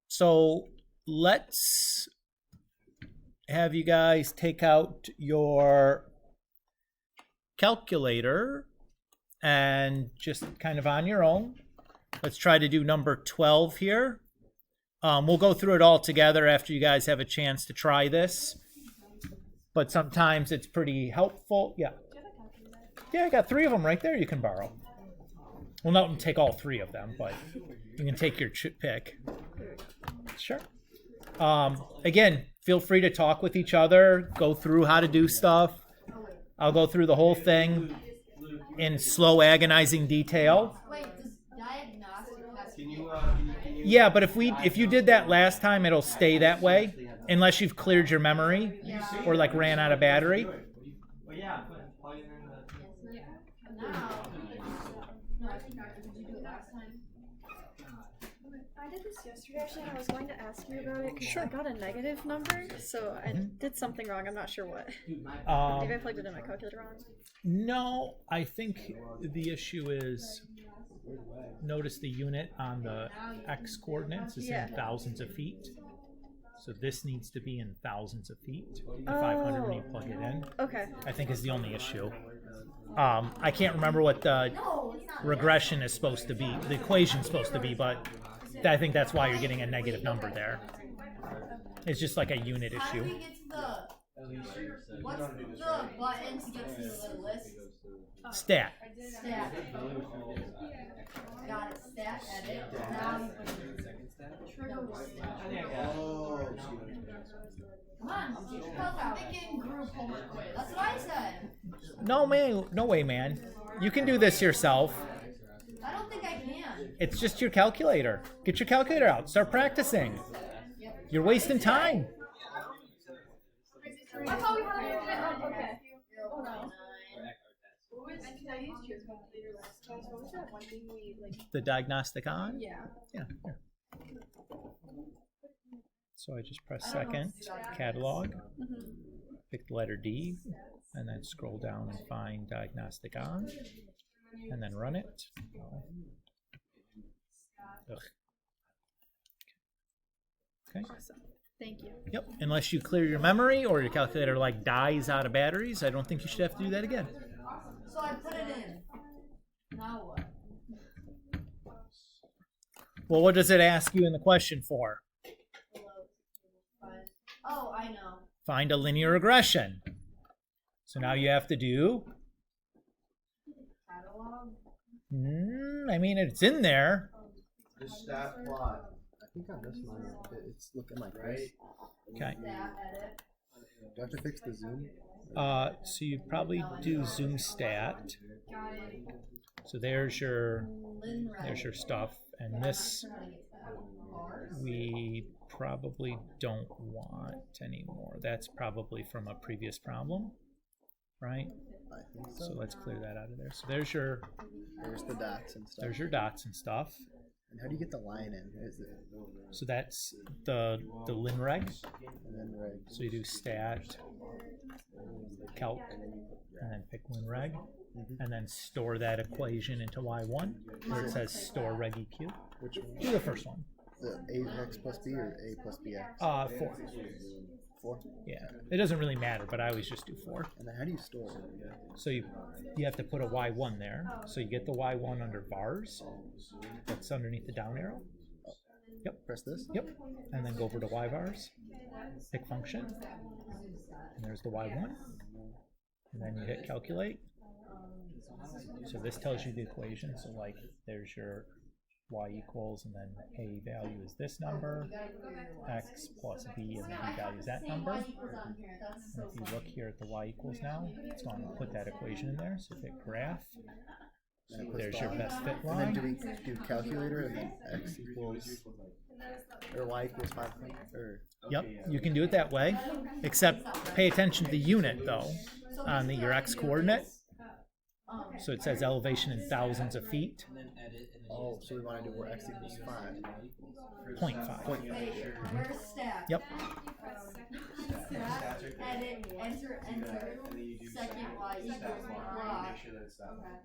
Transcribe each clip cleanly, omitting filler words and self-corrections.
So let's have you guys take out your calculator and just kind of on your own. Let's try to do number 12 here. We'll go through it all together after you guys have a chance to try this. But sometimes it's pretty helpful. Yeah. Yeah, I got 3 of them right there you can borrow. Well, not take all 3 of them, but you can take your pick. Sure. Again, feel free to talk with each other, go through how to do stuff. I'll go through the whole thing in slow, agonizing detail. Wait, does diagnostic Yeah, but if you did that last time, it'll stay that way unless you've cleared your memory or like ran out of battery. I did this yesterday actually, and I was going to ask you about it because I got a negative number, so I did something wrong. I'm not sure what. Maybe I plugged it in my calculator wrong. No, I think the issue is, notice the unit on the x coordinates is in thousands of feet. So this needs to be in thousands of feet. The 500 when you plug it in. Okay. I think is the only issue. I can't remember what the regression is supposed to be, the equation is supposed to be, but I think that's why you're getting a negative number there. It's just like a unit How do issue. we get to the... What's the button to get to the list? Stat. Stat. Got it. Stat, edit. Now trigger stat. Come on, thinking group homework quiz. That's what I said. No way, man. You can do this yourself. I don't think I can. It's just your calculator. Get your calculator out. Start practicing. You're wasting time. I thought we had it. Okay. Oh no. What was that one thing we like? The diagnostic on? Yeah. Yeah. Here. So I just press second, catalog, pick the letter D, and then scroll down and find diagnostic on, and then run it. Ugh. Okay. Awesome. Thank you. Yep. Unless you clear your memory or your calculator like dies out of batteries, I don't think you should have to do that again. So I put it in. Now what? Well, what does it ask you in the question for? Oh, I know. Find a linear regression. So now you have to do. Catalog. I mean, it's in there. The stat plot. I think on this one, it's looking like this. Okay. Stat, edit. Do I have to fix the zoom? So you probably do zoom stat. Got it. So there's your Linrad. stuff, and this Bars. we probably don't want anymore. That's probably from a previous problem, right? I think So so. let's clear that out of there. So there's your There's the dots and stuff. dots and stuff. And how do you get the line in? Is it So that's the linreg. and then right? So you do stat, calc, and then pick linreg, and then store that equation into y1 where it says store reg eq. Which one? Do the first one. The ax plus b or a plus bx? 4. 4. Yeah, it doesn't really matter, but I always just do 4. And then how do you store it? So you have to put a y1 there. So you get the y1 under vars. That's underneath the down arrow. Press this. Yep. And then go over to yvars. Pick function. And there's the y1. And then you hit calculate. So this tells you the equation. So like there's your y equals, and then a value is this number, x plus b, and then b value is that number. And if you look here at the y equals now, it's going to put that equation in there. So hit graph. And it puts There's the your best fit And then do line. we do calculator and then x equals or y equals 5 or Yep, you can do it that way, except pay attention to the unit though on your x coordinate. So it says elevation in thousands of feet. oh, so we want to do where x equals 5. 0.5. Where's stat? Yep. Stat, edit, enter, second y equals y.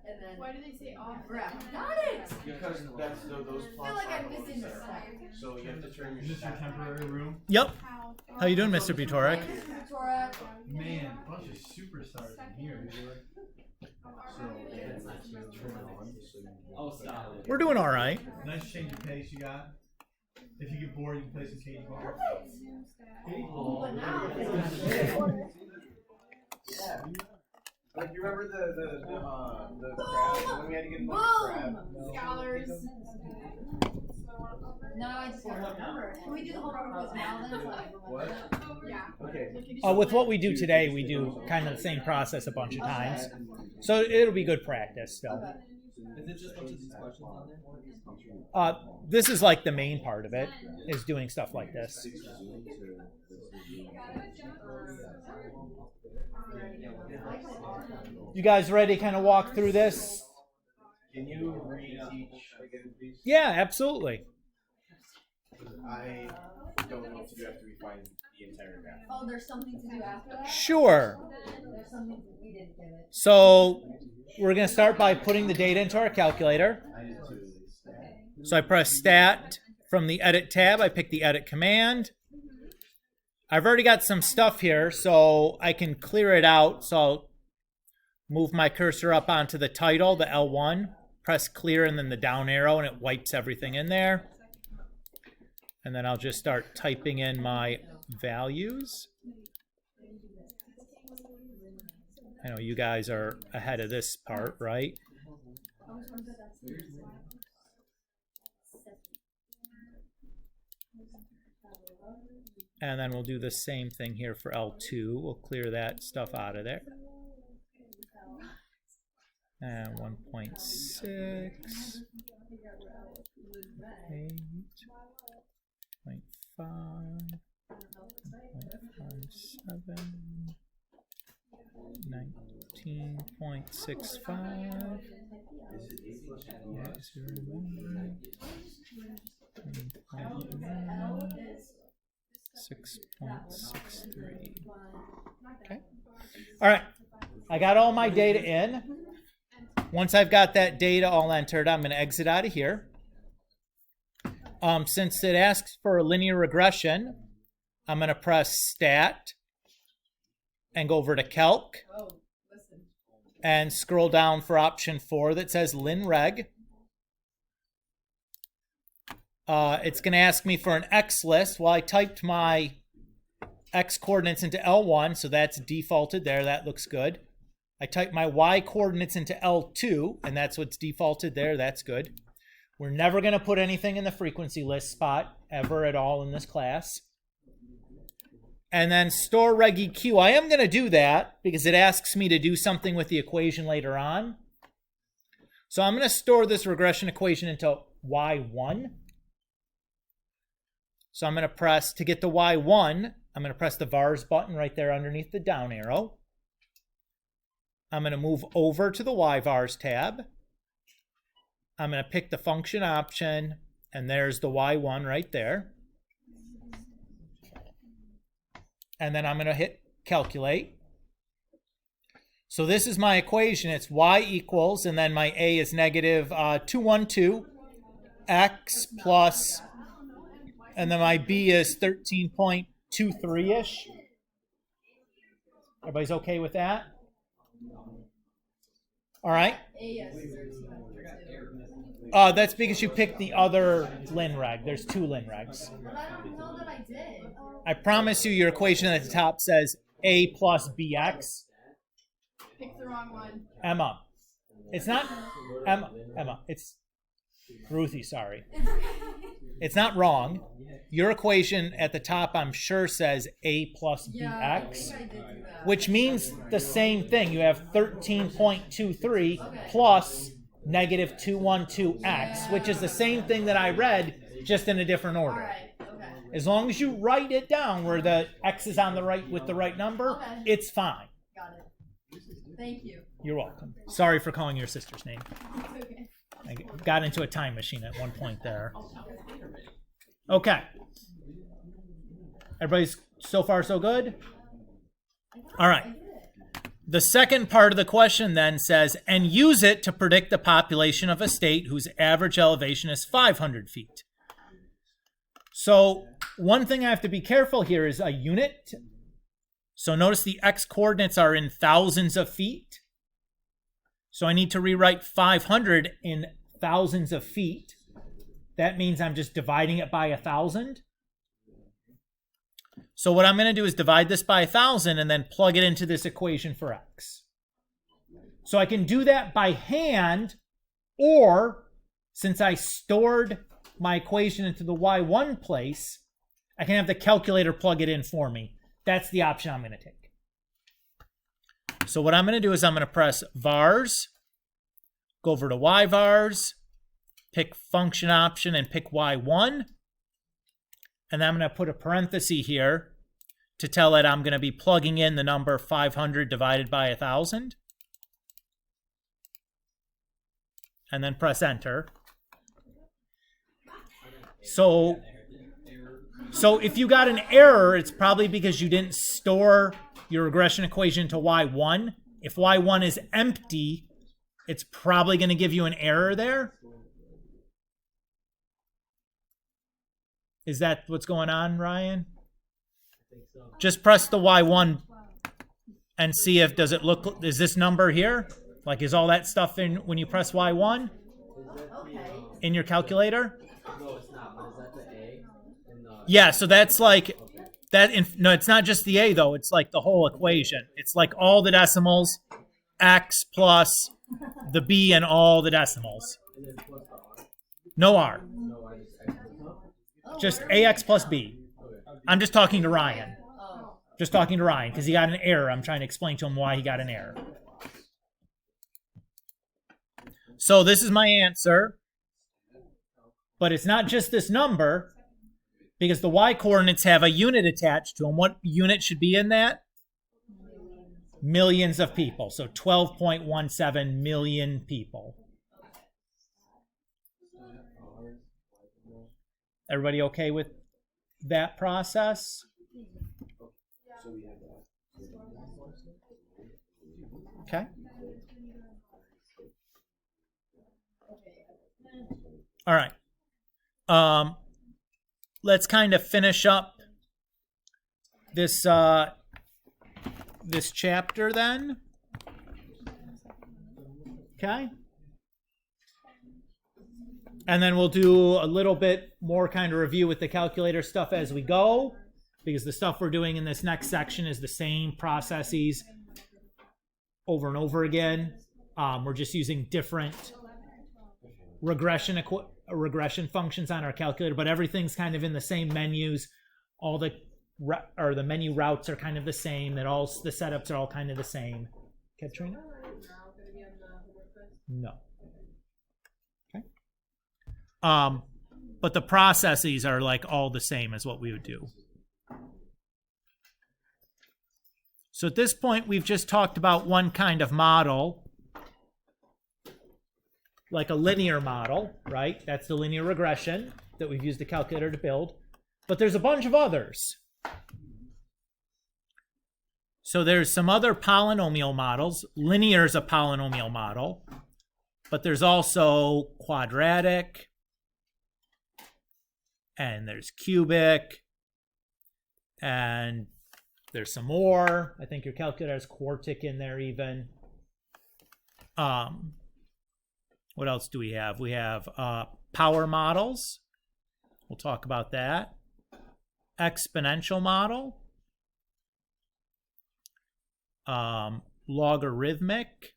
And then Why do they say off? graph. Got it! Because that's those I feel like I'm missing the step. So you have to turn Is this your temporary room? Yep. How you doing, Mr. Butorik? Man, bunch of superstars in here. Oh, solid. We're doing all right. Nice change of pace you got. If you get bored, you can play some cage ball. Like you remember the crab when we had to get the crab? Scholars. No, I just got a number. Can we do the whole proposal now then? What? Yeah. Okay. With what we do today, we do kind of the same process a bunch of times. So it'll be good practice still. Is it just a bunch of these questions on there? This is like the main part of it, is doing stuff like this. You guys ready to kind of walk through this? Can you reteach again, please? Yeah, absolutely. I don't know if you have to refine the entire graph. Oh, there's something to do after that? Sure. There's something we didn't give it. So we're going to start by putting the data into our calculator. So I press Stat. From the Edit tab, I pick the Edit command. I've already got some stuff here, so I can clear it out. So I'll move my cursor up onto the title, the L1, press Clear, and then the down arrow, and it wipes everything in there. And then I'll just start typing in my values. I know you guys are ahead of this part, right? And then we'll do the same thing here for L2. We'll clear that stuff out of there. And 1.6, 8.5, 1.57, 19.65, 6.63. Okay. All right. I got all my data in. Once I've got that data all entered, I'm going to exit out of here. Since it asks for a linear regression, I'm going to press Stat and go over to Calc and scroll down for option 4 that says LinReg. It's going to ask me for an X list. Well, I typed my X coordinates into L1, so that's defaulted there. That looks good. I typed my Y coordinates into L2, and that's what's defaulted there. That's good. We're never going to put anything in the frequency list spot ever at all in this class. And then store reg EQ. I am going to do that because it asks me to do something with the equation later on. So I'm going to store this regression equation into Y1. So I'm going to press, to get the Y1, I'm going to press the vars button right there underneath the down arrow. I'm going to move over to the YVars tab. I'm going to pick the function option, and there's the Y1 right there. And then I'm going to hit calculate. So this is my equation. It's Y equals, and then my A is negative 212 X plus, and then my B is 13.23-ish. Everybody's okay with that? All right. That's because you picked the other LinReg. There's 2 LinRegs. But I don't know that I did. I promise you your equation at the top says A plus BX. Picked the wrong one. Emma. It's not Emma. It's Ruthie, sorry. It's not wrong. Your equation at the top, I'm sure, says A plus BX, which means the same thing. You have 13.23 plus negative 212X, which is the same thing that I read, just in a different order. Alright, okay. As long as you write it down where the X is on the right with the right number, Okay. it's fine. Got it. Thank you. You're welcome. Sorry for calling your sister's name. It's okay. I got into a time machine at one point there. Okay. Everybody's so far so good? All right. The second part of the question then says, and use it to predict the population of a state whose average elevation is 500 feet. So one thing I have to be careful here is a unit. So notice the x coordinates are in thousands of feet. So I need to rewrite 500 in thousands of feet. That means I'm just dividing it by 1,000. So what I'm going to do is divide this by 1,000 and then plug it into this equation for x. So I can do that by hand, or since I stored my equation into the y1 place, I can have the calculator plug it in for me. That's the option I'm going to take. So what I'm going to do is I'm going to press vars, go over to yvars, pick function option and pick y1. And then I'm going to put a parenthesis here to tell it I'm going to be plugging in the number 500 divided by 1,000. And then press enter. So if you got an error, it's probably because you didn't store your regression equation to y1. If y1 is empty, it's probably going to give you an error there. Is that what's going on, Ryan? Just press the y1 and see if does it look, is this number here? Like, is all that stuff in when you press y1 in your calculator? No, it's not. But is that the A? In the... Yeah, so that's like that. No, it's not just the A though. It's like the whole equation. It's like all the decimals, x plus the b and all the decimals. And then plus the R? No R. No, I just X plus Just ax plus b. I'm just talking to Ryan. Just talking to Ryan because he got an error. I'm trying to explain to him why he got an error. So this is my answer. But it's not just this number, because the y coordinates have a unit attached to them. What unit should be in that? Millions of people. So 12.17 million people. Everybody okay with that process? Okay. All right. Let's kind of finish up this this chapter then. Okay. And then we'll do a little bit more kind of review with the calculator stuff as we go, because the stuff we're doing in this next section is the same processes over and over again. We're just using different regression functions on our calculator, but everything's kind of in the same menus. All the menu routes are kind of the same. The setups are all kind of the same. Katrina? No. Okay. But the processes are like all the same as what we would do. So at this point, we've just talked about one kind of model, like a linear model, right? That's the linear regression that we've used the calculator to build. But there's a bunch of others. So there's some other polynomial models. Linear is a polynomial model. But there's also quadratic. And there's cubic. And there's some more. I think your calculator has quartic in there even. What else do we have? We have power models. We'll talk about that. Exponential model. Logarithmic.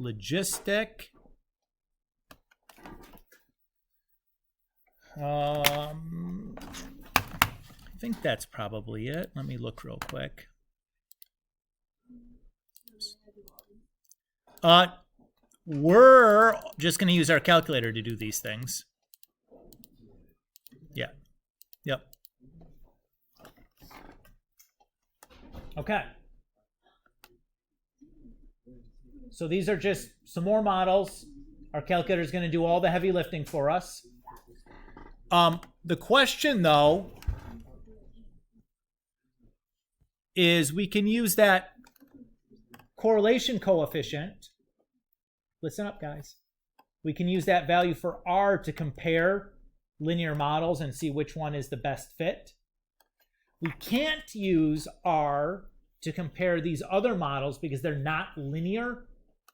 Logistic. I think that's probably it. Let me look real quick. We're just going to use our calculator to do these things. Yeah. Yep. Okay. So these are just some more models. Our calculator is going to do all the heavy lifting for us. The question, though, is we can use that correlation coefficient. Listen up, guys. We can use that value for R to compare linear models and see which one is the best fit. We can't use R to compare these other models because they're not linear.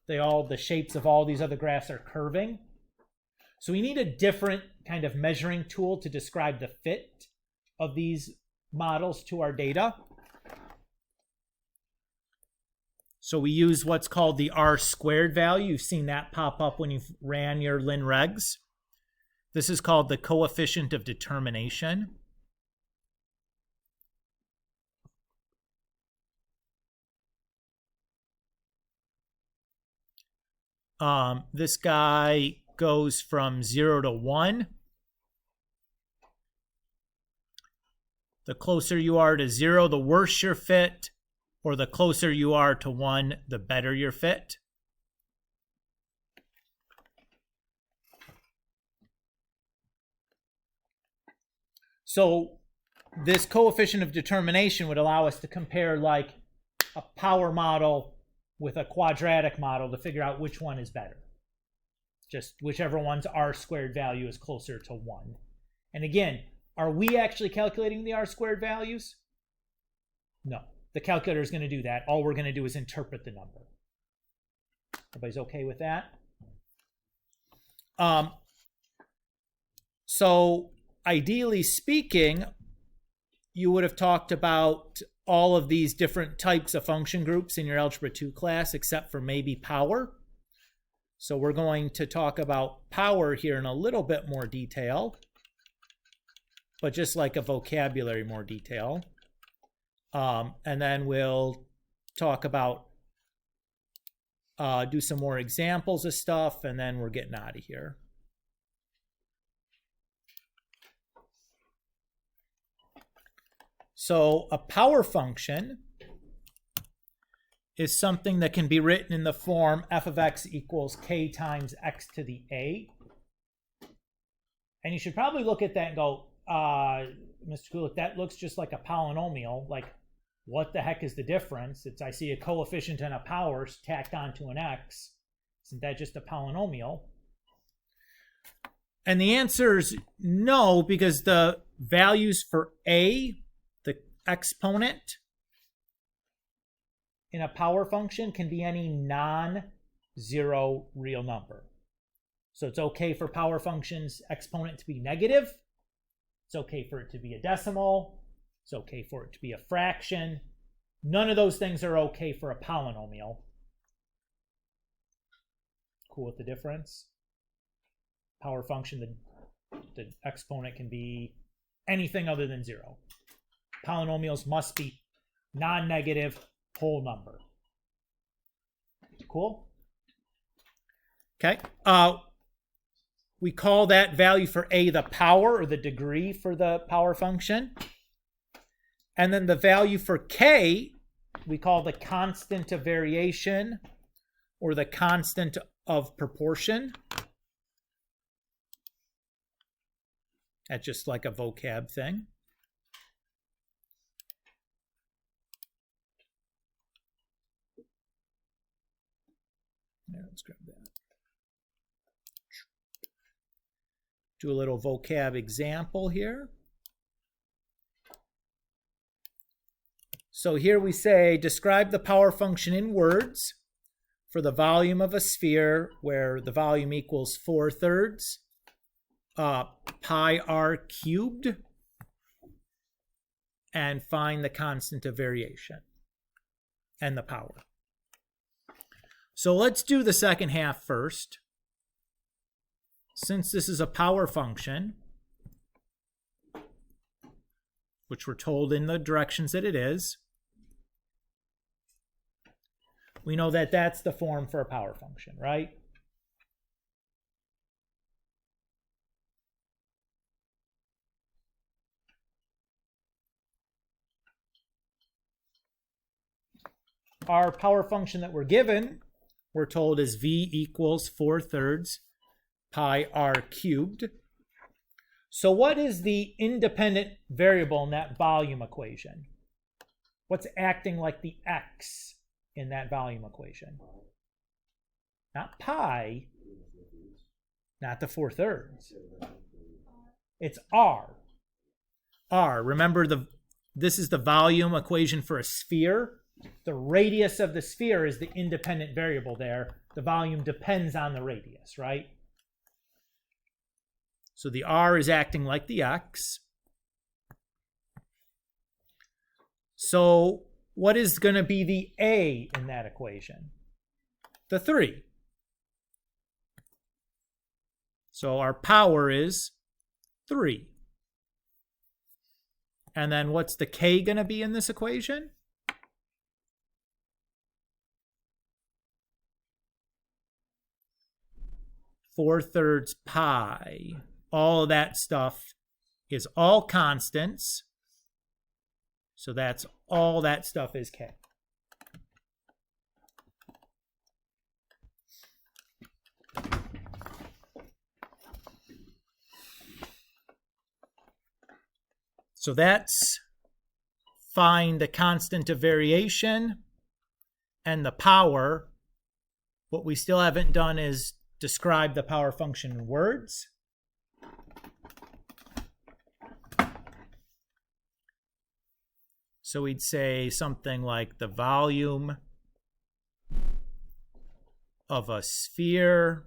The shapes of all these other graphs are curving. So we need a different kind of measuring tool to describe the fit of these models to our data. So we use what's called the R squared value. You've seen that pop up when you've ran your linregs. This is called the coefficient of determination. This guy goes from 0 to 1. The closer you are to 0, the worse your fit, or the closer you are to 1, the better your fit. So this coefficient of determination would allow us to compare like a power model with a quadratic model to figure out which one is better. Just whichever one's R squared value is closer to 1. And again, are we actually calculating the R squared values? No. The calculator is going to do that. All we're going to do is interpret the number. Everybody's okay with that? So ideally speaking, you would have talked about all of these different types of function groups in your Algebra 2 class, except for maybe power. So we're going to talk about power here in a little bit more detail, but just like a vocabulary more detail. And then we'll talk about, do some more examples of stuff, and then we're getting out of here. So a power function is something that can be written in the form f of x equals k times x to the a. And you should probably look at that and go, Mr. Kulik, that looks just like a polynomial. Like, what the heck is the difference? I see a coefficient and a power tacked onto an x. Isn't that just a polynomial? And the answer is no, because the values for a, the exponent in a power function, can be any non-zero real number. So it's okay for power functions exponent to be negative. It's okay for it to be a decimal. It's okay for it to be a fraction. None of those things are okay for a polynomial. Cool with the difference? Power function, the exponent can be anything other than 0. Polynomials must be non-negative whole number. Cool? Okay. We call that value for a the power, or the degree for the power function. And then the value for k, we call the constant of variation, or the constant of proportion. That's just like a vocab thing. Yeah, let's grab that. Do a little vocab example here. So here we say, describe the power function in words for the volume of a sphere where the volume equals 4/3 pi r cubed, and find the constant of variation and the power. So let's do the second half first. Since this is a power function, which we're told in the directions that it is, we know that that's the form for a power function, right? Our power function that we're given, we're told is v equals 4/3 pi r cubed. So what is the independent variable in that volume equation? What's acting like the x in that volume equation? Not pi, not the 4/3. It's R. R. Remember, this is the volume equation for a sphere. The radius of the sphere is the independent variable there. The volume depends on the radius, right? So the R is acting like the X. So what is going to be the A in that equation? The 3. So our power is 3. And then what's the K going to be in this equation? Four-thirds pi. All of that stuff is all constants. So that's all that stuff is K. So that's find the constant of variation and the power. What we still haven't done is describe the power function in words. So we'd say something like the volume of a sphere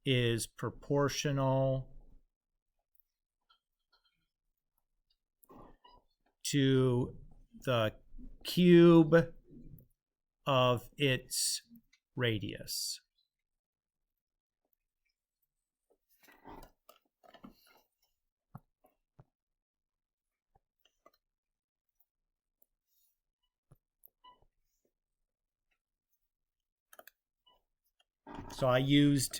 is proportional to the cube of its radius. So I used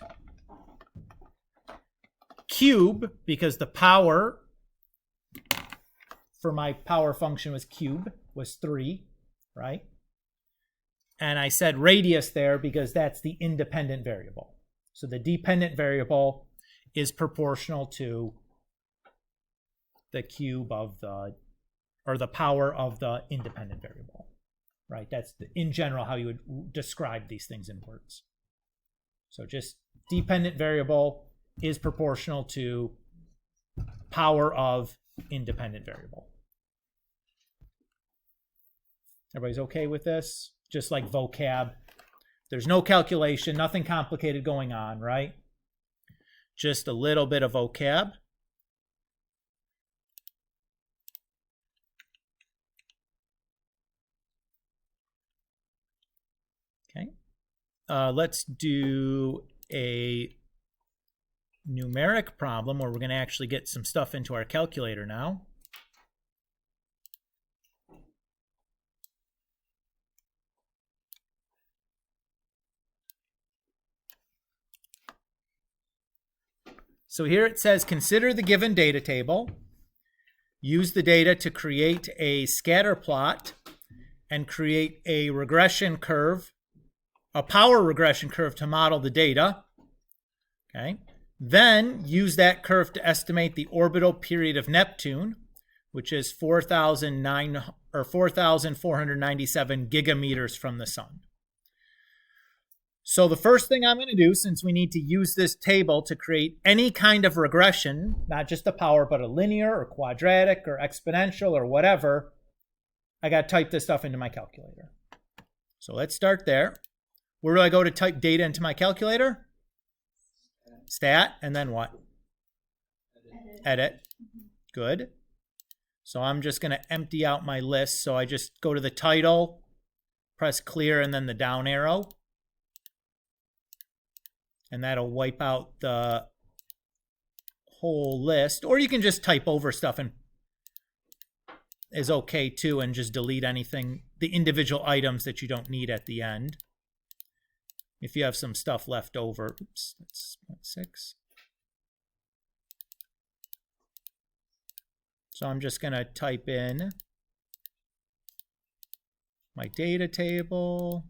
cube because the power for my power function was cube, was 3, right? And I said radius there because that's the independent variable. So the dependent variable is proportional to the cube of the, or the power of the independent variable, right? That's in general how you would describe these things in words. So just dependent variable is proportional to power of independent variable. Everybody's okay with this? Just like vocab. There's no calculation, nothing complicated going on, right? Just a little bit of vocab. Okay. Let's do a numeric problem where we're going to actually get some stuff into our calculator now. So here it says, consider the given data table. Use the data to create a scatter plot and create a regression curve, a power regression curve to model the data. Okay. Then use that curve to estimate the orbital period of Neptune, which is 4,497 gigameters from the sun. So the first thing I'm going to do, since we need to use this table to create any kind of regression, not just the power, but a linear or quadratic or exponential or whatever, I got to type this stuff into my calculator. So let's start there. Where do I go to type data into my calculator? Stat, and then what? Edit. Good. So I'm just going to empty out my list. So I just go to the title, press clear, and then the down arrow. And that'll wipe out the whole list. Or you can just type over stuff and is okay too, and just delete anything, the individual items that you don't need at the end. If you have some stuff left over. Oops, that's 6. So I'm just going to type in my data table.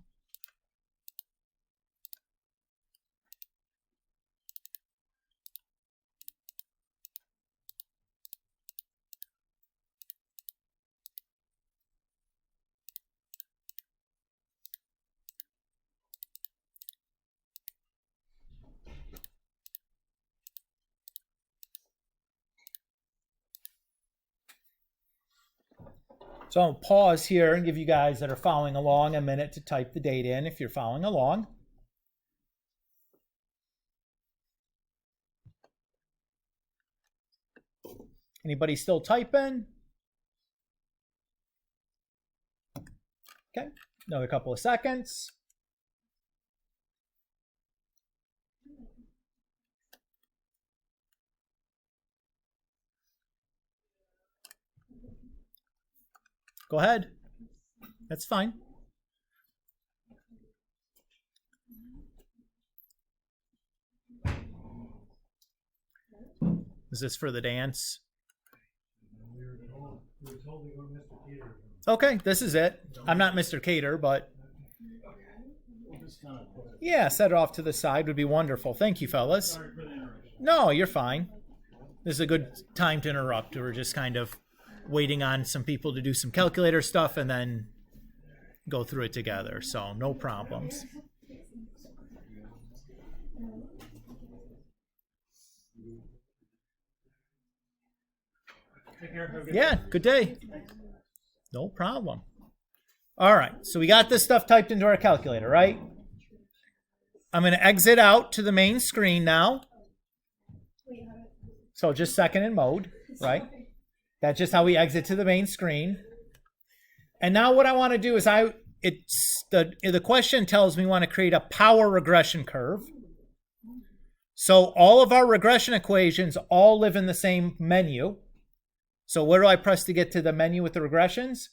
So I'll pause here and give you guys that are following along a minute to type the date in if you're following along. Anybody still typing? Okay, another couple of seconds. Go ahead. That's fine. Is this for the dance? Okay, this is it. I'm not Mr. Cater, but yeah, set it off to the side would be wonderful. Thank you, fellas. No, you're fine. This is a good time to interrupt. We're just kind of waiting on some people to do some calculator stuff and then go through it together. So no problems. Yeah, good day. No problem. All right, so we got this stuff typed into our calculator, right? I'm going to exit out to the main screen now. So just second in mode, right? That's just how we exit to the main screen. And now what I want to do is the question tells me we want to create a power regression curve. So all of our regression equations all live in the same menu. So where do I press to get to the menu with the regressions?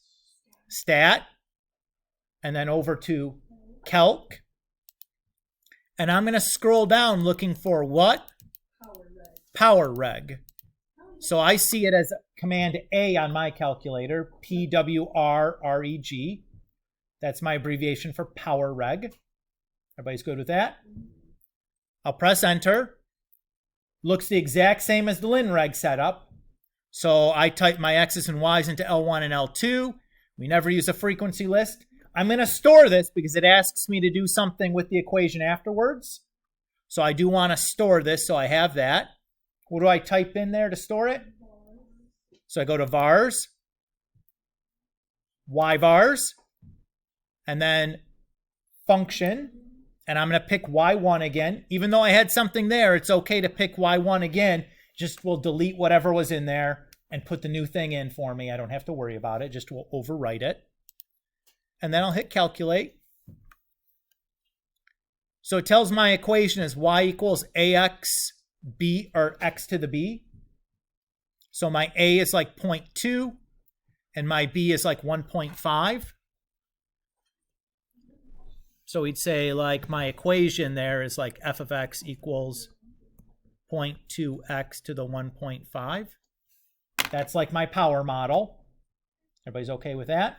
Stat, and then over to Calc. And I'm going to scroll down looking for what? Power reg. So I see it as Command A on my calculator, PWRREG. That's my abbreviation for power reg. Everybody's good with that? I'll press enter. Looks the exact same as the linreg setup. So I type my X's and Y's into L1 and L2. We never use a frequency list. I'm going to store this because it asks me to do something with the equation afterwards. So I do want to store this, so I have that. What do I type in there to store it? So I go to vars, yvars, and then function. And I'm going to pick y1 again. Even though I had something there, it's okay to pick y1 again. Just will delete whatever was in there and put the new thing in for me. I don't have to worry about it. Just will overwrite it. And then I'll hit calculate. So it tells my equation is y equals ax b, or x to the b. So my a is like 0.2 and my b is like 1.5. So we'd say like my equation there is like f of x equals 0.2x to the 1.5. That's like my power model. Everybody's okay with that?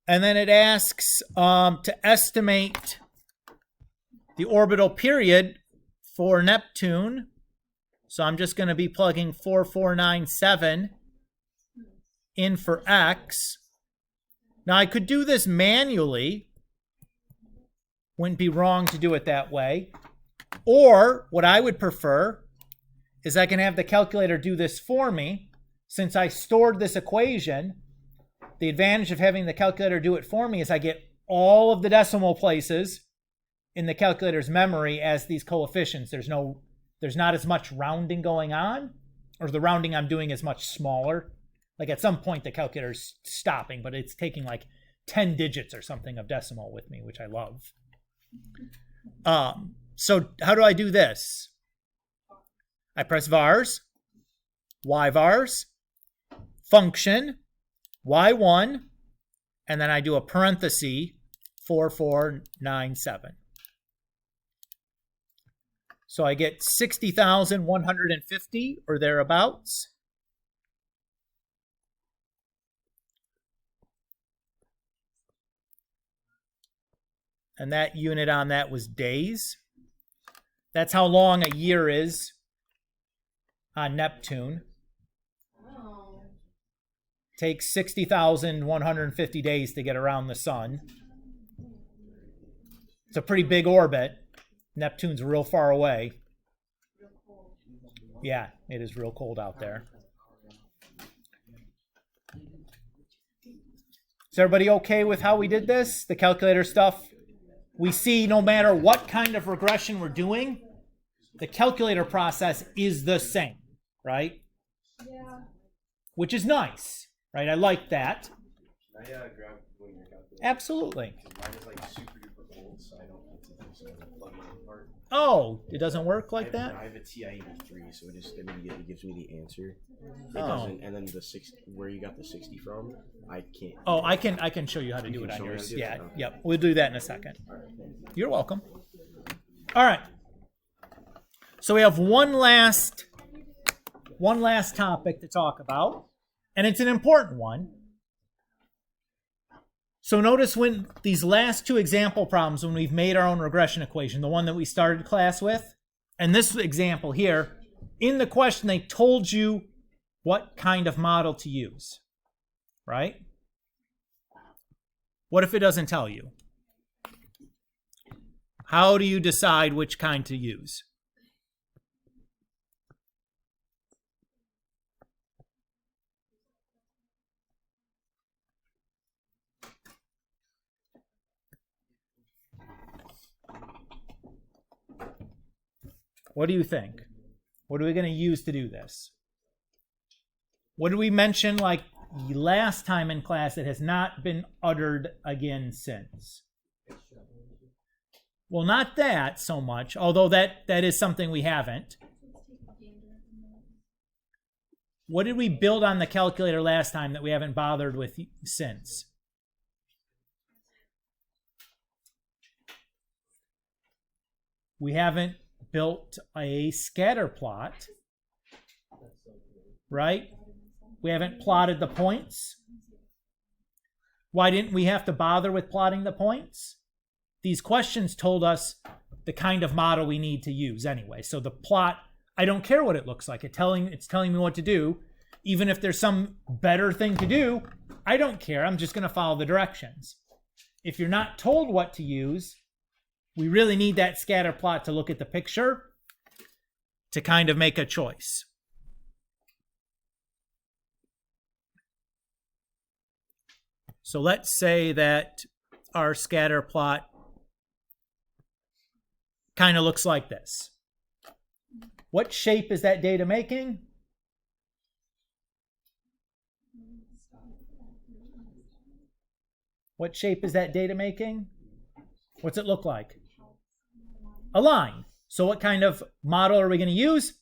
And then it asks to estimate the orbital period for Neptune. So I'm just going to be plugging 4497 in for X. Now I could do this manually. Wouldn't be wrong to do it that way. Or what I would prefer is I can have the calculator do this for me. Since I stored this equation, the advantage of having the calculator do it for me is I get all of the decimal places in the calculator's memory as these coefficients. There's not as much rounding going on, or the rounding I'm doing is much smaller. Like at some point the calculator's stopping, but it's taking like 10 digits or something of decimal with me, which I love. So how do I do this? I press vars, yvars, function, y1, and then I do a parenthesis, 4497. So I get 60,150 or thereabouts. And that unit on that was days. That's how long a year is on Neptune. Takes 60,150 days to get around the sun. It's a pretty big orbit. Neptune's real far away. Yeah, it is real cold out there. Is everybody okay with how we did this? The calculator stuff? We see no matter what kind of regression we're doing, the calculator process is the same, right? Yeah. Which is nice, right? I like that. Can I grab one of your calculators? Absolutely. Mine is like super duper old, so I don't need to do some plugging in part. Oh, it doesn't work like I that? have a TI-83, so it gives me the answer. It Oh. doesn't, and then the 60, where you got the 60 from, I can't. Oh, I can show you how to do can it on show me how yours. to do it? Yeah, Okay. yep. We'll do that in a second. All right, thank you. You're welcome. All right. So we have one last topic to talk about, and it's an important one. So notice when these last two example problems, when we've made our own regression equation, the one that we started class with, and this example here, in the question they told you what kind of model to use, right? What if it doesn't tell you? How do you decide which kind to use? What do you think? What are we going to use to do this? What did we mention like last time in class that has not been uttered again since? Well, not that so much, although that is something we haven't. What did we build on the calculator last time that we haven't bothered with since? We haven't built a scatter plot, right? We haven't plotted the points. Why didn't we have to bother with plotting the points? These questions told us the kind of model we need to use anyway. So the plot, I don't care what it looks like. It's telling me what to do. Even if there's some better thing to do, I don't care. I'm just going to follow the directions. If you're not told what to use, we really need that scatter plot to look at the picture to kind of make a choice. So let's say that our scatter plot kind of looks like this. What shape is that data making? What shape is that data making? What's it look like? A line. So what kind of model are we going to use?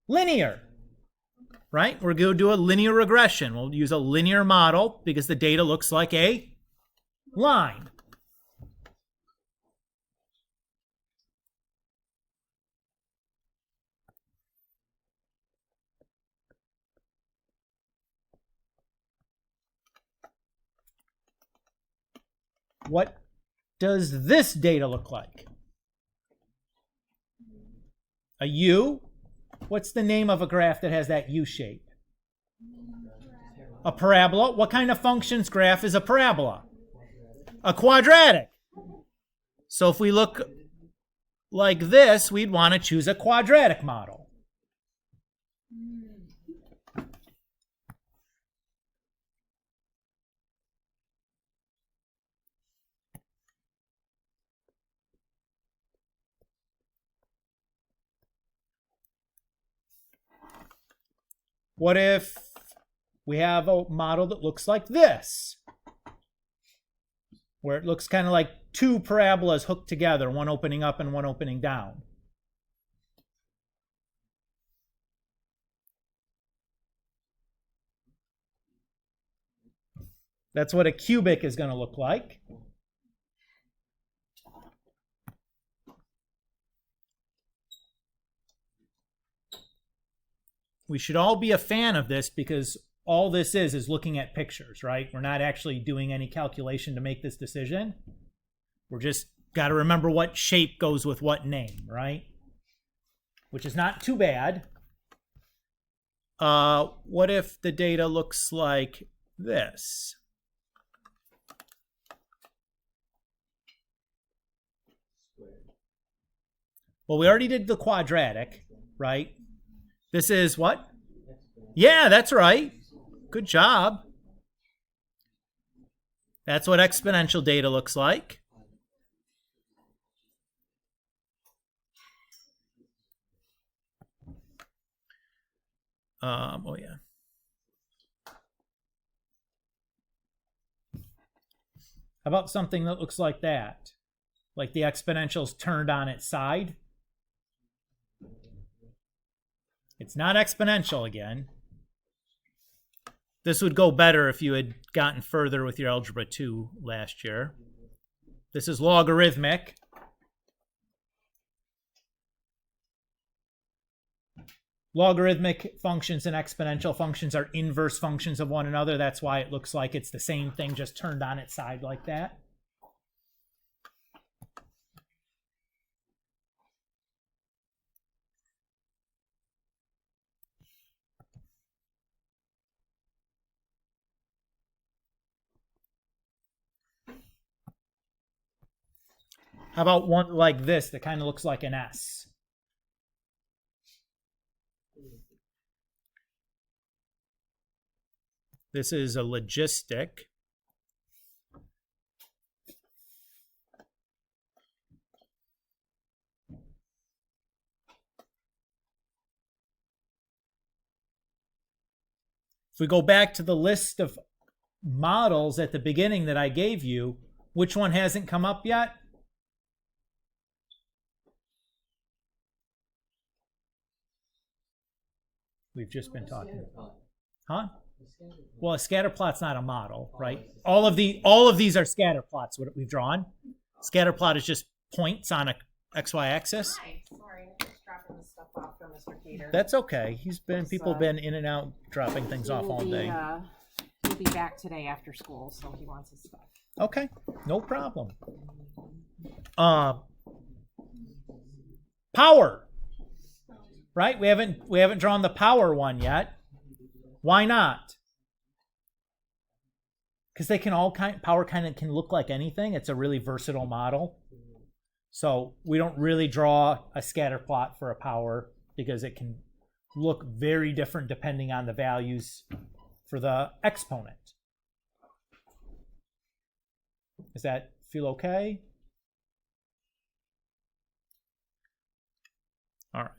Linear. Right? We're going to do a linear regression. We'll use a linear model because the data looks like a line. What does this data look like? A U? What's the name of a graph that has that U shape? A parabola. What kind of functions graph is a parabola? A quadratic. So if we look like this, we'd want to choose a quadratic model. What if we have a model that looks like this? Where it looks kind of like two parabolas hooked together, one opening up and one opening down. That's what a cubic is going to look like. We should all be a fan of this because all this is looking at pictures, right? We're not actually doing any calculation to make this decision. We're just got to remember what shape goes with what name, right? Which is not too bad. What if the data looks like this? Well, we already did the quadratic, right? This is what? Yeah, that's right. Good job. That's what exponential data looks like. Oh yeah. How about something that looks like that? Like the exponential's turned on its side. It's not exponential again. This would go better if you had gotten further with your Algebra 2 last year. This is logarithmic. Logarithmic functions and exponential functions are inverse functions of one another. That's why it looks like it's the same thing, just turned on its side like that. How about one like this that kind of looks like an S? This is a logistic. If we go back to the list of models at the beginning that I gave you, which one hasn't come up yet? We've just been talking about. Huh? Well, a scatter plot's not a model, right? All of these are scatter plots, what we've drawn. Scatter plot is just points on a XY axis. Hi, sorry, I'm just dropping this stuff off for Mr. Peter. That's okay. People have been in and out dropping things off all day. He'll be back today after school, so he wants his stuff. Okay, no problem. Power. Right? We haven't drawn the power one yet. Why not? Because they can power kind of can look like anything. It's a really versatile model. So we don't really draw a scatter plot for a power because it can look very different depending on the values for the exponent. Does that feel okay? All right.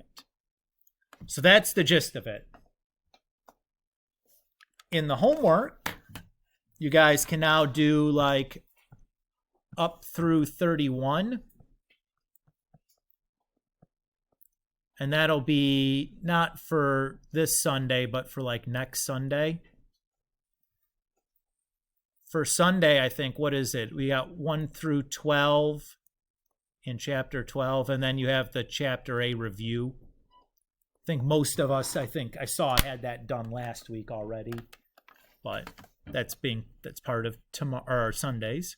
So that's the gist of it. In the homework, you guys can now do like up through 31. And that'll be not for this Sunday, but for like next Sunday. For Sunday, I think, what is it? We got 1 through 12 in chapter 12, and then you have the chapter A review. I think most of us, I saw had that done last week already, but that's part of tomorrow or Sundays.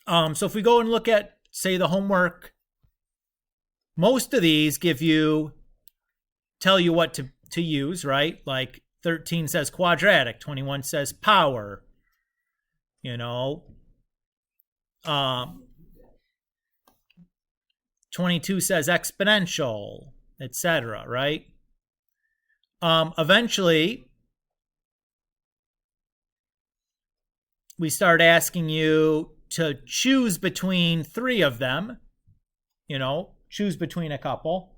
So if we go and look at, say, the homework, most of these tell you what to use, right? Like 13 says quadratic, 21 says power, 22 says exponential, etc., right? Eventually, we start asking you to choose between 3 of them, choose between a couple.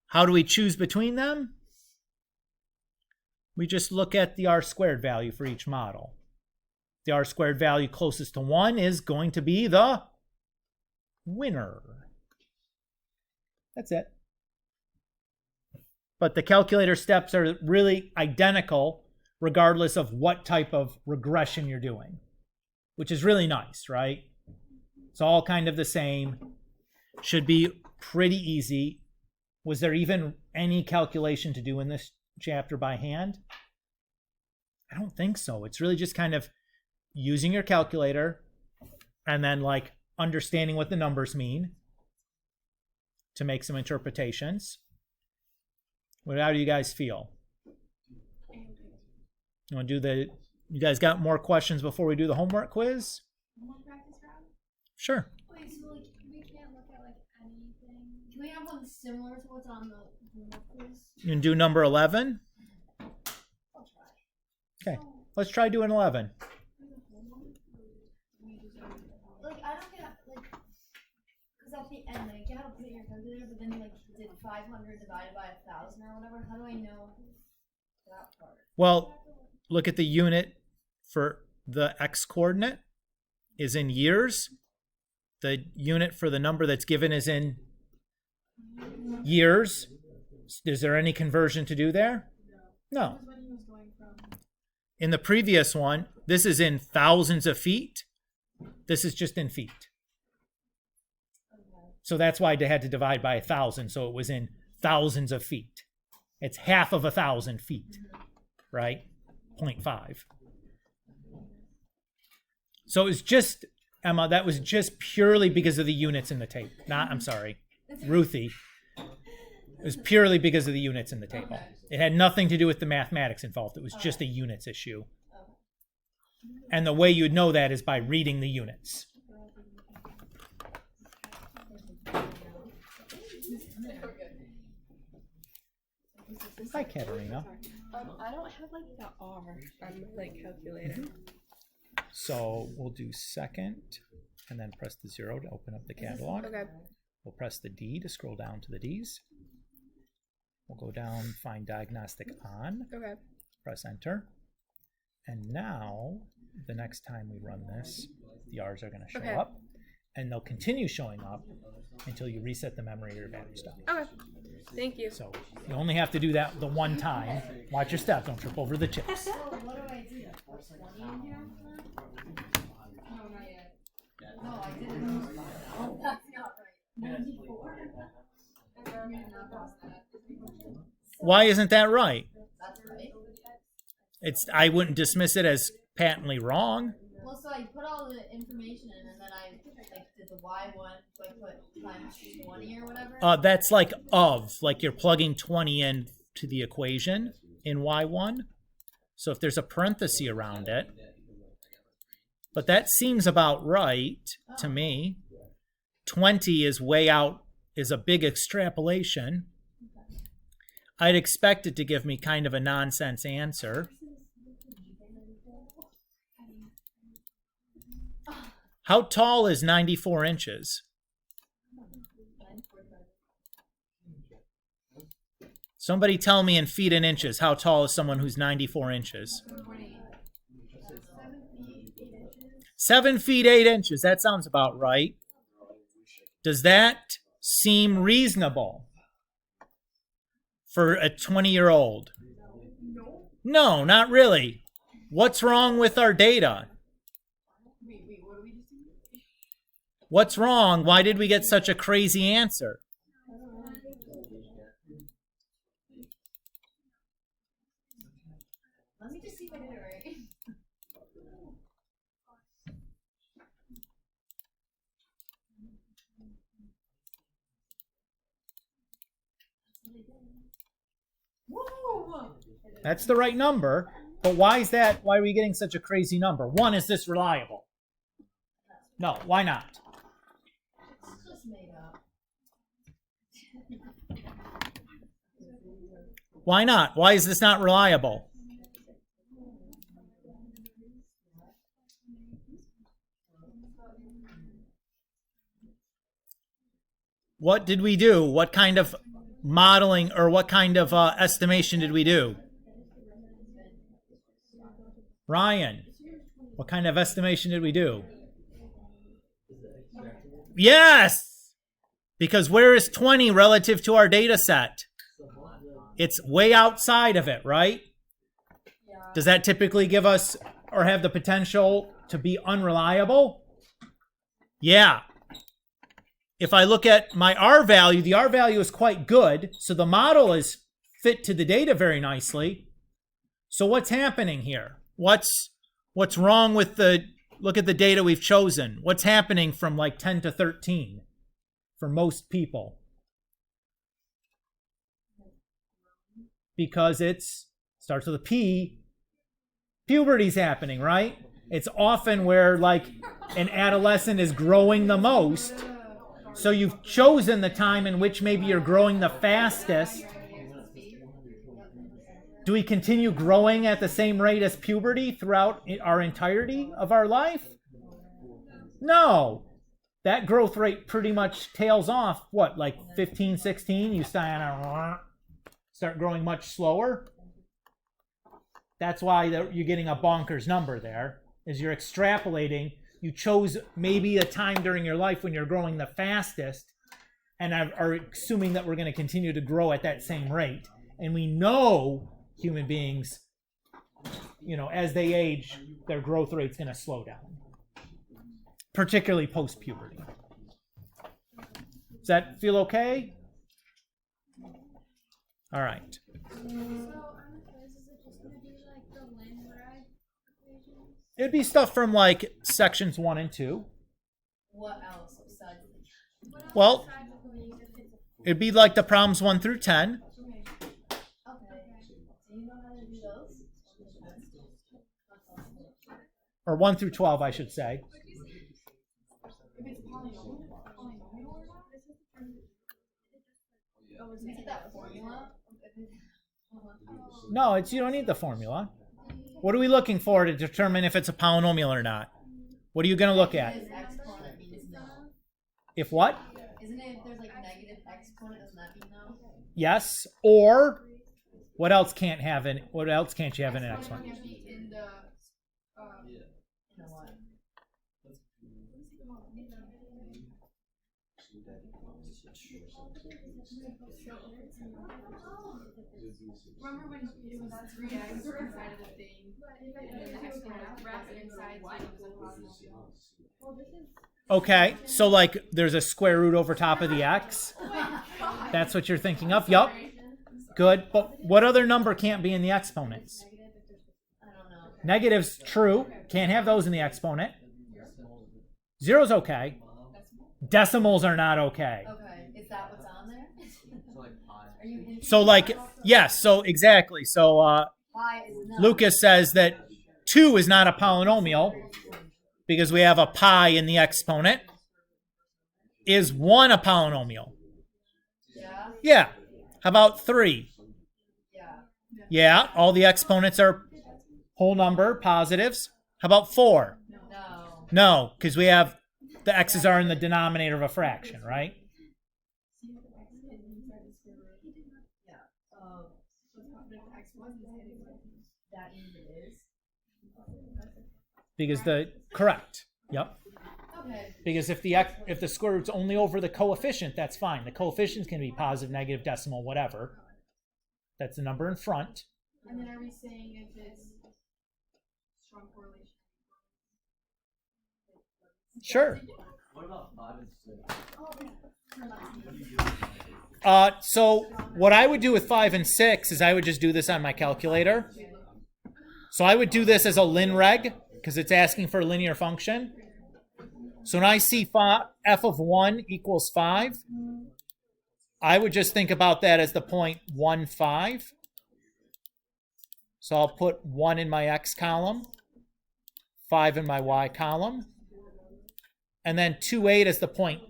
How do we choose between them? We just look at the R-squared value for each model. The R-squared value closest to 1 is going to be the winner. That's it. But the calculator steps are really identical regardless of what type of regression you're doing, which is really nice, right? It's all kind of the same. Should be pretty easy. Was there even any calculation to do in this chapter by hand? I don't think so. It's really just kind of using your calculator and then like understanding what the numbers mean to make some interpretations. How do you guys feel? You guys got more questions before we do the homework quiz? One practice round? Sure. Wait, so like we can't look at like anything. Can we have one similar to what's on the homework quiz? You can do number 11. I'll try. Okay, let's try doing 11. Like, I don't get, like, because at the end, like, you have to put it in your calculator, but then you, like, did 500 divided by 1,000 or whatever. How do I know that part? Well, look at the unit for the x coordinate is in years. The unit for the number that's given is in years. Is there any conversion to do there? No. In the previous one, this is in thousands of feet. This is just in feet. So that's why they had to divide by 1,000. So it was in thousands of feet. It's half of 1,000 feet, right? 0.5. So it was just, Emma, that was just purely because of the units in the table. I'm sorry, Ruthie. It was purely because of the units in the table. It had nothing to do with the mathematics involved. It was just a units issue. And the way you'd know that is by reading the units. Hi, Katerina. I don't have like the R on like calculator. So we'll do second and then press the 0 to open up the catalog. Okay. We'll press the D to scroll down to the D's. We'll go down, find diagnostic on, Okay. press enter. And now, the next time we run this, the R's are going to show Okay. up. And they'll continue showing up until you reset the memory or your battery stop. Okay. Thank you. So you only have to do that the one time. Watch your step, don't trip over the chips. So what do I do? 20 in here? No, not yet. No, I didn't. Oh, that's not right. 94. Why isn't that right? That's right. I wouldn't dismiss it as patently wrong. Well, so I put all the information in, and then I like did the Y1, like put times 20 or whatever. That's like you're plugging 20 in to the equation in Y1. So if there's a parenthesis around it, but that seems about right to me. 20 is way out, is a big extrapolation. I'd expect it to give me kind of a nonsense answer. How tall is 94 inches? Somebody tell me in feet and inches, how tall is someone who's 94 inches? 7 feet 8 inches. That sounds about right. Does that seem reasonable for a 20-year-old? No, not really. What's wrong with our data? What's wrong? Why did we get such a crazy answer? Let me just see if I did it right. Whoa! That's the right number, but why is that? Why are we getting such a crazy number? One, is this reliable? No, why not? It's just made up. Why not? Why is this not reliable? What did we do? What kind of modeling or what kind of estimation did we do? Ryan, what kind of estimation did we do? Yes! Because where is 20 relative to our data set? It's way outside of it, right? Does that typically give us or have the potential to be unreliable? Yeah. If I look at my R value, the R value is quite good, so the model is fit to the data very nicely. So what's happening here? What's wrong with look at the data we've chosen. What's happening from like 10 to 13 for most people? Because starts with a P. Puberty's happening, right? It's often where like an adolescent is growing the most. So you've chosen the time in which maybe you're growing the fastest. Do we continue growing at the same rate as puberty throughout our entirety of our life? No. That growth rate pretty much tails off, what, like 15, 16? You start growing much slower. That's why you're getting a bonkers number there, is you're extrapolating. You chose maybe a time during your life when you're growing the fastest and are assuming that we're going to continue to grow at that same rate. And we know human beings, as they age, their growth rate's going to slow down, particularly post-puberty. Does that feel okay? All right. So on the quiz, is it just gonna be like the Lin-Reg equations? It'd be stuff from like sections 1 and 2. What else besides Well, it'd be like the problems 1 through 10. okay. Do you know how to do those? Or 1 through 12, I should say. Is it that formula? No, you don't need the formula. What are we looking for to determine if it's a polynomial or not? What are you going to look at? Is exponent means no. If what? Isn't it if there's like negative exponent, doesn't that mean no? Yes. Or what else can't you have in an exponent? In the what? Remember when it was 3x inside of the thing, and then the exponent wrapped inside, so it was a polynomial? Okay, so like there's a square root over top of the x. That's what you're thinking of? Yup. Good. But what other number can't be in the exponents? I don't know. Negatives, true. Can't have those in the exponent. Zero's okay. Decimals are not okay. Okay, is that what's on there? Are you hinting So like, yes, so exactly. So why is no? Lucas says that 2 is not a polynomial because we have a pi in the exponent. Is 1 a polynomial? Yeah? Yeah. How about 3? Yeah. Yeah, all the exponents are whole number, positives. How about 4? No. No, because we have the x's are in the denominator of a fraction, right? Yeah. That means it is. Because correct. Yep. Okay. Because if the square root's only over the coefficient, that's fine. The coefficients can be positive, negative, decimal, whatever. That's the number in front. And then are we saying if it's strong correlation? Sure. What about 5 and 6? So what I would do with 5 and 6 is I would just do this on my calculator. So I would do this as a Lin-Reg because it's asking for a linear function. So when I see f of 1 equals 5, I would just think about that as the point 1, 5. So I'll put 1 in my x column, 5 in my y column, and then 2, 8 as the point,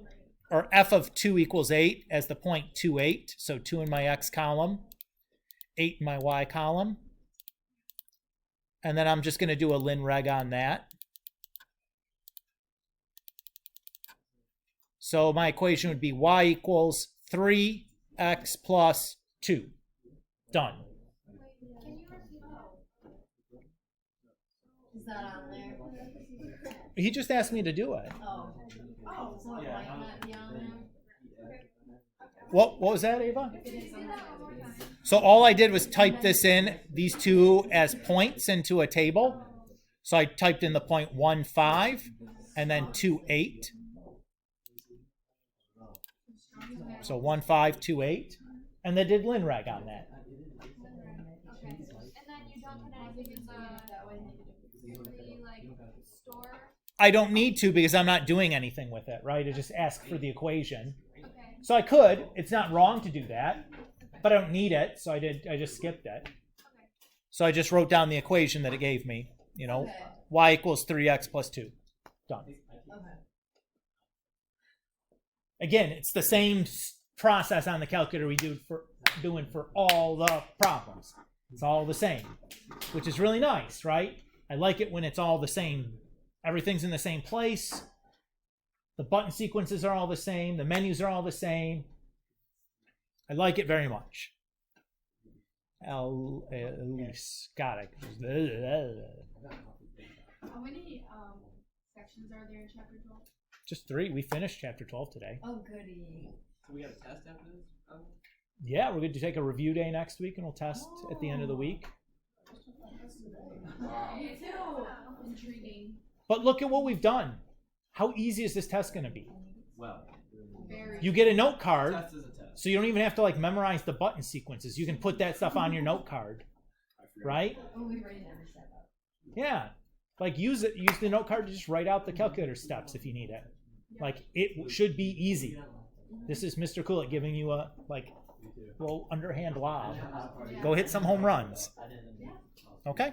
or f of 2 equals 8 as the point 2, 8. So 2 in my x column, 8 in my y column. And then I'm just going to do a Lin-Reg on that. So my equation would be y equals 3x plus 2. Done. Is that on there? He just asked me to do it. Oh. Oh, so it might not be on there? What was that, Ava? So all I did was type this in, these two as points into a table. So I typed in the point 1, 5 and then 2, 8. So 1, 5, 2, 8. And they did Lin-Reg on that. Okay. And then you don't put anything in the store? I don't need to because I'm not doing anything with it, right? I just ask for the equation. Okay. So I could. It's not wrong to do that, but I don't need it, so I just skipped it. Okay. So I just wrote down the equation that it gave me, Okay. y equals 3x plus 2. Done. Okay. Again, it's the same process on the calculator we do doing for all the problems. It's all the same, which is really nice, right? I like it when it's all the same. Everything's in the same place. The button sequences are all the same. The menus are all the same. I like it very much. Elise. God, How many sections are there in chapter 12? just 3. We finished chapter 12 today. Oh, goody. So we got a test after this? Yeah, we're going to take a review day next week and we'll test at the end of the week. Me too. Intriguing. But look at what we've done. How easy is this test going to be? Well, Very. You get a note card, test is a test. so you don't even have to like memorize the button sequences. You can put that stuff on your note card, right? Oh, we already never said that. Yeah, like use the note card to just write out the calculator steps if you need it. Like it should be easy. This is Mr. Coolit giving you a like little underhand lob. Go hit some home runs. Okay.